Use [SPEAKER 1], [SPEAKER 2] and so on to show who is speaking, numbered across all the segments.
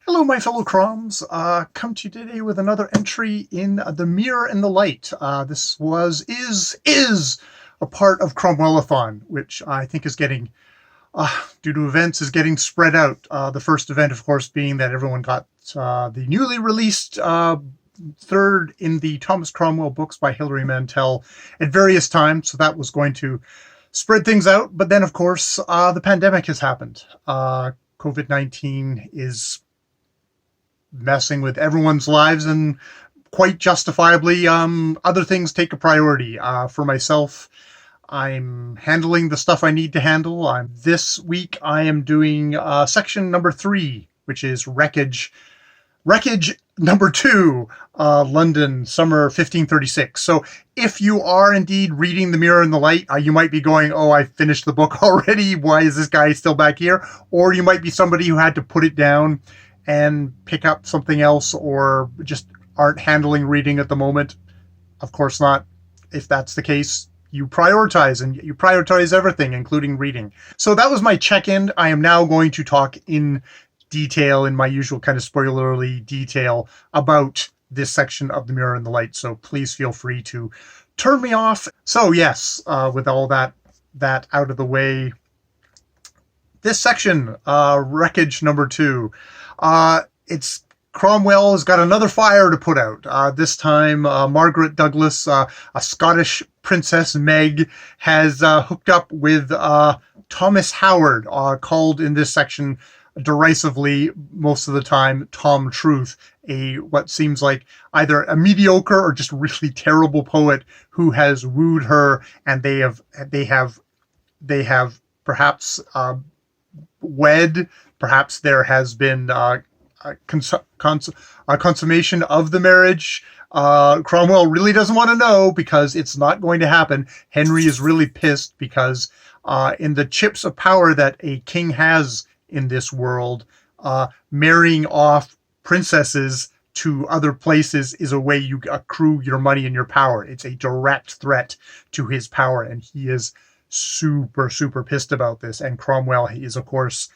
[SPEAKER 1] Hello, my fellow Croms. Come to you today with another entry in The Mirror and the Light. This is a part of Cromwellathon, which I think is getting, due to events, is getting spread out. The first event, of course, being that everyone got the newly released third in the Thomas Cromwell books by Hilary Mantel at various times. So that was going to spread things out. But then, of course, the pandemic has happened. COVID-19 is messing with everyone's lives, and quite justifiably, other things take a priority. For myself, I'm handling the stuff I need to handle. This week I am doing section number 3, which is Wreckage. Wreckage number 2, London, summer 1536. So if you are indeed reading The Mirror and the Light, you might be going, oh, I finished the book already. Why is this guy still back here? Or you might be somebody who had to put it down and pick up something else, or just aren't handling reading at the moment. Of course not. If that's the case, you prioritize, and you prioritize everything, including reading. So that was my check-in. I am now going to talk in detail, in my usual kind of spoilerly detail, about this section of The Mirror and the Light. So please feel free to turn me off. So yes, with all that out of the way, this section, Wreckage number 2. It's Cromwell has got another fire to put out. This time, Margaret Douglas, a Scottish princess, Meg, has hooked up with Thomas Howard, called in this section derisively most of the time Tom Truth, what seems like either a mediocre or just really terrible poet who has wooed her, and they have perhaps wed. Perhaps there has been consummation of the marriage. Cromwell really doesn't want to know, because it's not going to happen. Henry is really pissed because in the chips of power that a king has in this world, marrying off princesses to other places is a way you accrue your money and your power. It's a direct threat to his power, and he is super, super pissed about this. And Cromwell is, of course,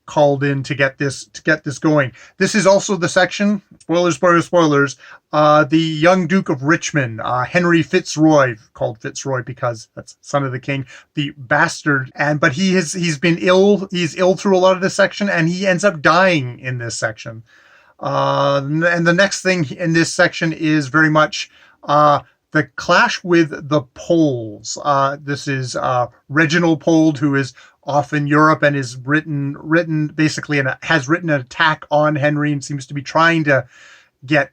[SPEAKER 1] called in to get this going. This is also the section, spoilers, the young Duke of Richmond, Henry Fitzroy, called Fitzroy because that's son of the king, the bastard, but he's been ill. He's ill through a lot of this section, and he ends up dying in this section. And the next thing in this section is very much the clash with the Poles. This is Reginald Pole, who is off in Europe and is written basically, and has written an attack on Henry, and seems to be trying to get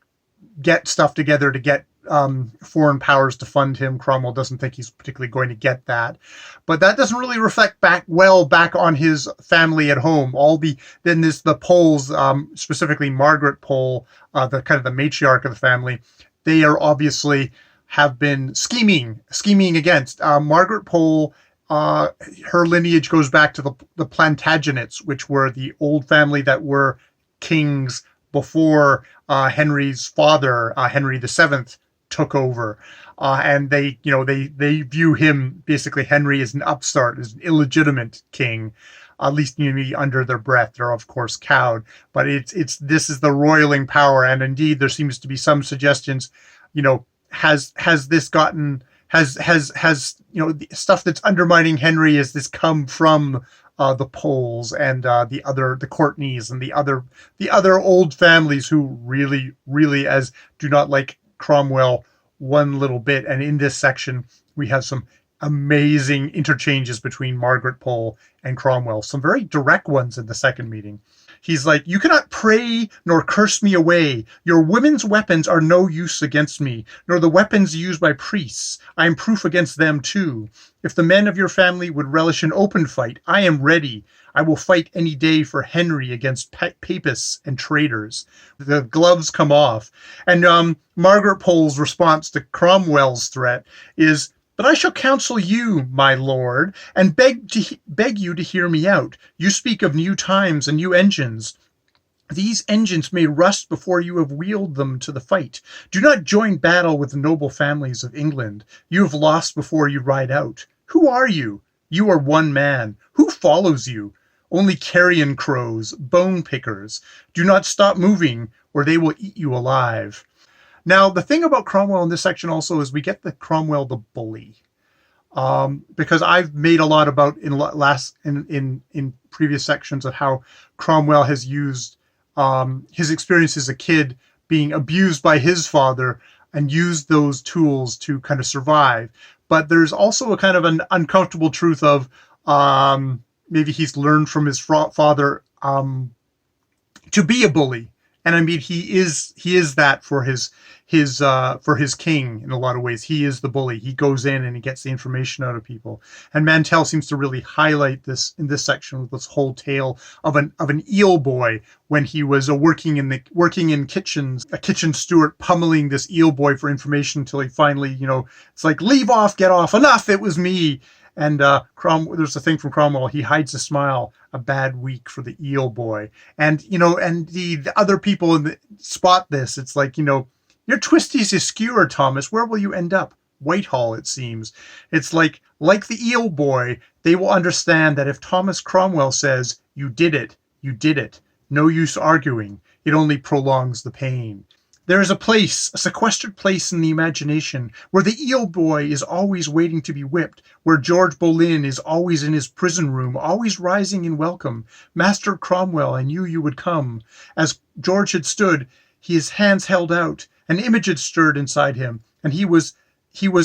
[SPEAKER 1] stuff together to get foreign powers to fund him. Cromwell doesn't think he's particularly going to get that, but that doesn't really reflect back on his family at home. The Poles, specifically Margaret Pole, the kind of the matriarch of the family, they are obviously have been scheming against Margaret Pole. Her lineage goes back to the Plantagenets, which were the old family that were kings before Henry's father, Henry VII, took over. And they view him, basically Henry, as an upstart, as an illegitimate king. At least under their breath. They're of course cowed, but this is the roiling power, and indeed there seems to be some suggestions. Has the stuff that's undermining Henry, has this come from the Poles and the Courtenays and the other old families who really do not like Cromwell one little bit. And in this section we have some amazing interchanges between Margaret Pole and Cromwell, some very direct ones in the second meeting. He's like, "You cannot pray nor curse me away. Your women's weapons are no use against me, nor the weapons used by priests. I am proof against them too. If the men of your family would relish an open fight, I am ready. I will fight any day for Henry against papists and traitors." The gloves come off. And Margaret Pole's response to Cromwell's threat is, "But I shall counsel you, my lord, and beg you to hear me out. You speak of new times and new engines. These engines may rust before you have wheeled them to the fight. Do not join battle with the noble families of England. You have lost before you ride out. Who are you? You are one man. Who follows you? only carrion crows, bone pickers. Do not stop moving, or they will eat you alive. Now, the thing about Cromwell in this section also is we get the Cromwell the bully. Because I've made a lot about in previous sections of how Cromwell has used his experience as a kid being abused by his father and used those tools to kind of survive. But there's also a kind of an uncomfortable truth of maybe he's learned from his father to be a bully. And I mean, he is that for his king in a lot of ways. He is the bully. He goes in and he gets the information out of people. And Mantel seems to really highlight this in this section with this whole tale of an eel boy when he was working in kitchens, a kitchen steward pummeling this eel boy for information until he finally, it's like, leave off, get off, enough, it was me. And there's a thing from Cromwell. He hides a smile, a bad week for the eel boy. And and the other people spot this. It's like, your twisties is skewer, Thomas. Where will you end up? Whitehall, it seems. It's like the eel boy, they will understand that if Thomas Cromwell says, you did it. No use arguing. It only prolongs the pain. There is a sequestered place in the imagination, where the eel boy is always waiting to be whipped, where George Boleyn is always in his prison room, always rising in welcome. Master Cromwell, I knew you would come. As George had stood, his hands held out, an image had stirred inside him, and he was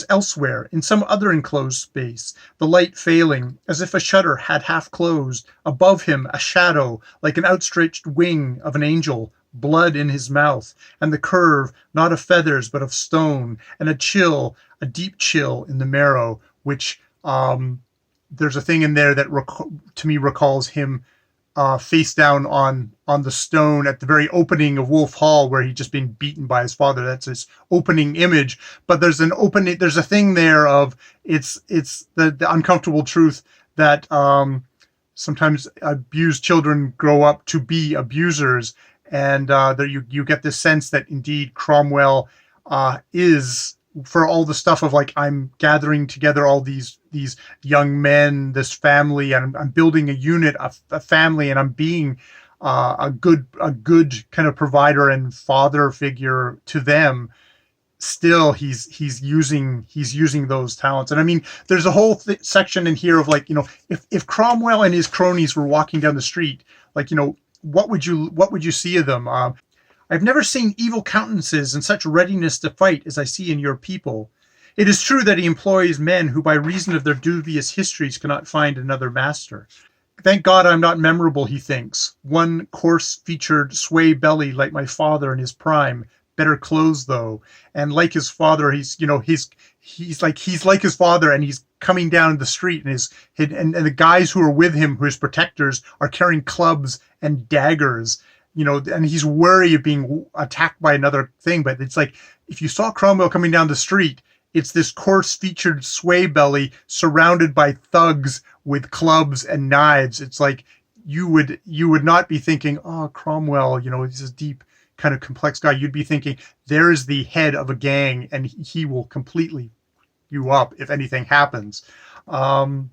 [SPEAKER 1] elsewhere, in some other enclosed space, the light failing, as if a shutter had half closed. Above him, a shadow, like an outstretched wing of an angel, blood in his mouth, and the curve, not of feathers, but of stone, and a deep chill in the marrow, which there's a thing in there that to me recalls him face down on the stone at the very opening of Wolf Hall, where he'd just been beaten by his father. That's his opening image. But there's a thing there of it's the uncomfortable truth that sometimes abused children grow up to be abusers. And there you get this sense that indeed Cromwell is, for all the stuff of like, I'm gathering together all these young men, this family, and I'm building a unit, a family, and I'm being a good kind of provider and father figure to them. Still, he's using those talents. And I mean, there's a whole section in here of like, if Cromwell and his cronies were walking down the street, like, what would you see of them? I've never seen evil countenances and such readiness to fight as I see in your people. It is true that he employs men who by reason of their dubious histories cannot find another master. Thank God I'm not memorable, he thinks. One coarse-featured, sway belly like my father in his prime. Better clothes though. And like his father, he's like his father, and he's coming down the street, and the guys who are with him, his protectors, are carrying clubs and daggers, and he's wary of being attacked by another thing. But it's like, if you saw Cromwell coming down the street, it's this coarse-featured sway belly surrounded by thugs with clubs and knives. It's like you would not be thinking, oh, Cromwell, he's a deep, kind of complex guy. You'd be thinking, there is the head of a gang, and he will completely you up if anything happens. And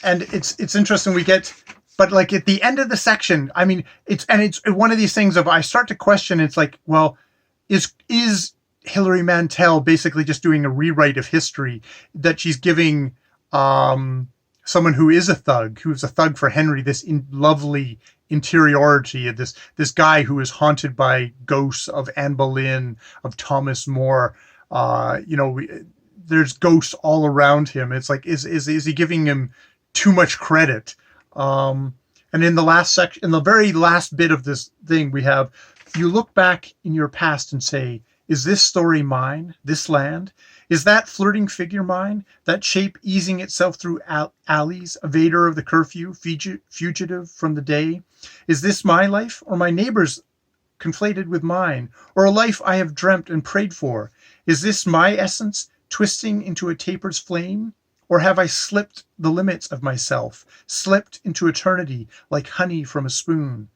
[SPEAKER 1] it's interesting but like at the end of the section, I mean, it's one of these things of, I start to question, it's like, well, is Hilary Mantel basically just doing a rewrite of history, that she's giving someone who is a thug for Henry, this lovely interiority, this guy who is haunted by ghosts of Anne Boleyn, of Thomas More. There's ghosts all around him. It's like, is he giving him too much credit? And in the last section, in the very last bit of this thing, we have, you look back in your past and say, is this story mine? This land? Is that flirting figure mine? That shape easing itself through alleys, evader of the curfew, fugitive from the day? Is this my life, or my neighbor's conflated with mine, or a life I have dreamt and prayed for? Is this my essence, twisting into a taper's flame? Or have I slipped the limits of myself, slipped into eternity like honey from a spoon?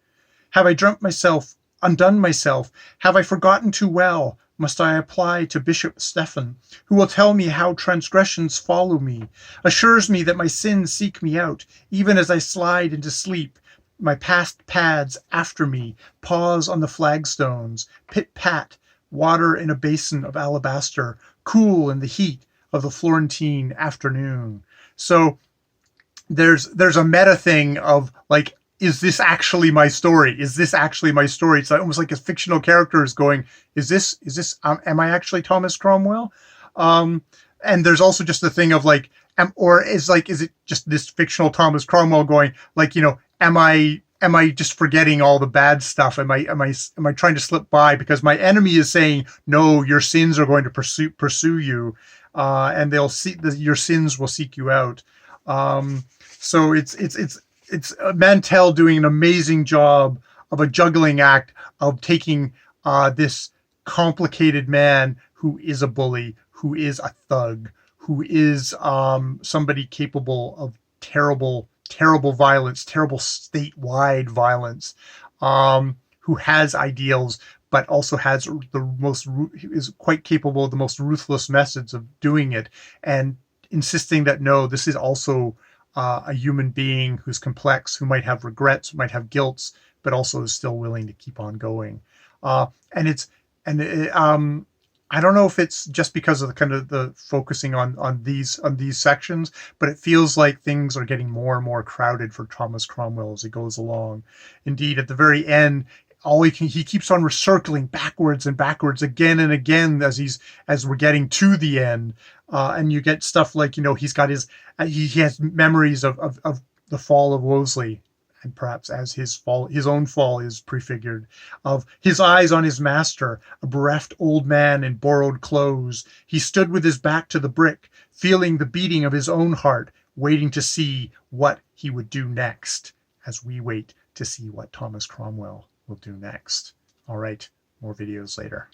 [SPEAKER 1] Have I dreamt myself undone myself? Have I forgotten too well? Must I apply to Bishop Stephen, who will tell me how transgressions follow me, assures me that my sins seek me out, even as I slide into sleep, my past pads after me, pause on the flagstones, pit-pat, water in a basin of alabaster, cool in the heat of the Florentine afternoon. So there's a meta thing of like, is this actually my story? Is this actually my story? It's almost like a fictional character is going, is this am I actually Thomas Cromwell? And there's also just the thing of like, is it just this fictional Thomas Cromwell going like, am I just forgetting all the bad stuff? Am I trying to slip by because my enemy is saying, no, your sins are going to pursue you, and they'll see your sins will seek you out. So it's Mantel doing an amazing job of a juggling act of taking this complicated man who is a bully, who is a thug, who is somebody capable of terrible violence, terrible statewide violence, who has ideals, but also has is quite capable of the most ruthless methods of doing it, and insisting that no, this is also a human being who's complex, who might have regrets, might have guilts, but also is still willing to keep on going. I don't know if it's just because of the kind of the focusing on these sections, but it feels like things are getting more and more crowded for Thomas Cromwell as it goes along. Indeed, at the very end, he keeps on recircling backwards and backwards again and again as we're getting to the end, and you get stuff like he has memories of the fall of Wolsey, and perhaps as his own fall is prefigured, of his eyes on his master, a bereft old man in borrowed clothes. He stood with his back to the brick, feeling the beating of his own heart, waiting to see what he would do next, as we wait to see what Thomas Cromwell will do next. All right, more videos later.